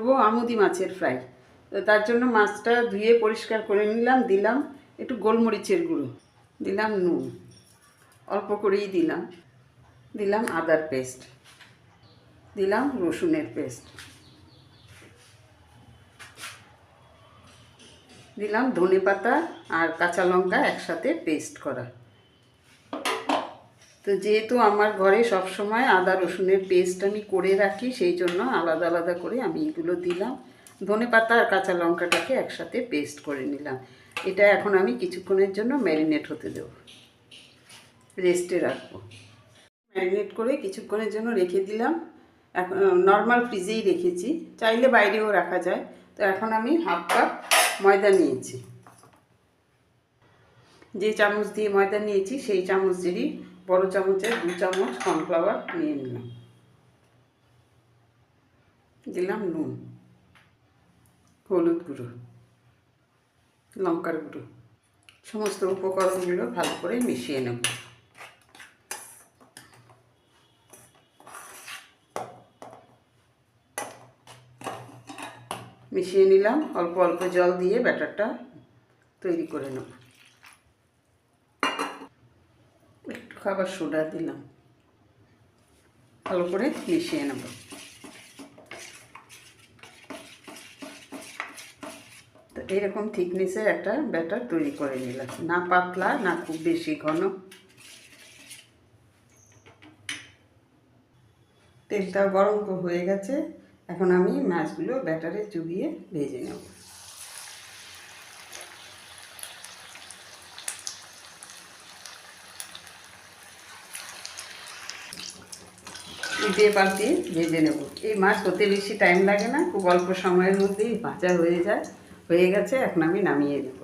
করব আমুদি মাছের ফ্রাই। তো তার জন্য মাছটা ধুয়ে পরিষ্কার করে নিলাম, দিলাম একটু গোলমরিচের গুঁড়ো, দিলাম নুন, অল্প করেই দিলাম, দিলাম আদার পেস্ট, দিলাম রসুনের পেস্ট, দিলাম ধনেপাতা আর কাঁচা লঙ্কা একসাথে পেস্ট করা। তো যেহেতু আমার ঘরে সব সময় আদা রসুনের পেস্ট আমি করে রাখি, সেই জন্য আলাদা আলাদা করে আমি এগুলো দিলাম। ধনেপাতা আর কাঁচা লঙ্কাটাকে একসাথে পেস্ট করে নিলাম। এটা এখন আমি কিছুক্ষণের জন্য ম্যারিনেট হতে দেব, রেস্টে রাখবো। ম্যারিনেট করে কিছুক্ষণের জন্য রেখে দিলাম। এখন নর্মাল ফ্রিজেই রেখেছি, চাইলে বাইরেও রাখা যায়। তো এখন আমি হাফ কাপ ময়দা নিয়েছি। যে চামচ দিয়ে ময়দা নিয়েছি সেই চামচেরই বড় চামচের 2 চামচ কর্নফ্লাওয়ার নিয়ে নিলাম। দিলাম নুন, হলুদ গুঁড়ো, লঙ্কার গুঁড়ো, সমস্ত উপকরণগুলো ভালো করে মিশিয়ে নেব। মিশিয়ে নিলাম, অল্প অল্প জল দিয়ে ব্যাটারটা তৈরি করে নেব। একটু খাবার সোডা দিলাম, ভালো করে মিশিয়ে নেব। তো এরকম থিকনেসের একটা ব্যাটার তৈরি করে নিলাম, না পাতলা না খুব বেশি ঘন। তেলটা গরম হয়ে গেছে, এখন আমি মাছগুলো ব্যাটারে চুবিয়ে ভেজে নেব। উল্টে পাল্টে ভেজে নেব। এই মাছ হতে বেশি টাইম লাগে না, খুব অল্প সময়ের মধ্যেই ভাজা হয়ে যায়। হয়ে গেছে, এখন আমি নামিয়ে নেব।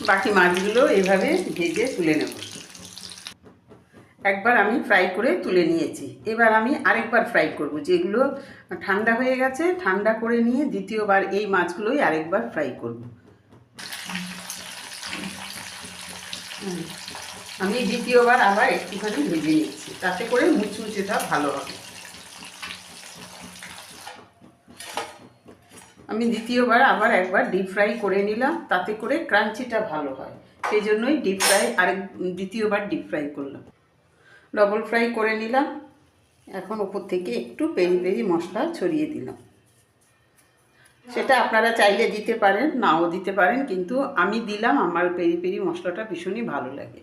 বাকি মাছগুলো এইভাবে ভেজে তুলে নেব। একবার আমি ফ্রাই করে তুলে নিয়েছি, এবার আমি আরেকবার ফ্রাই করব। যেগুলো ঠান্ডা হয়ে গেছে, ঠান্ডা করে নিয়ে দ্বিতীয়বার এই মাছগুলোই আরেকবার ফ্রাই করব। আমি দ্বিতীয়বার আবার একটুখানি ভেজে নিচ্ছি, তাতে করে মুচমুচেটা ভালো হবে। আমি দ্বিতীয়বার আবার একবার ডিপ ফ্রাই করে নিলাম, তাতে করে ক্রাঞ্চিটা ভালো হয়। সেই জন্যই দ্বিতীয়বার ডিপ ফ্রাই করলাম। ডবল ফ্রাই করে নিলাম। এখন ওপর থেকে একটু পেরি পেরি মশলা ছড়িয়ে দিলাম। সেটা আপনারা চাইলে দিতে পারেন, নাও দিতে পারেন, কিন্তু আমি দিলাম। আমার পেরি পেরি মশলাটা ভীষণই ভালো লাগে।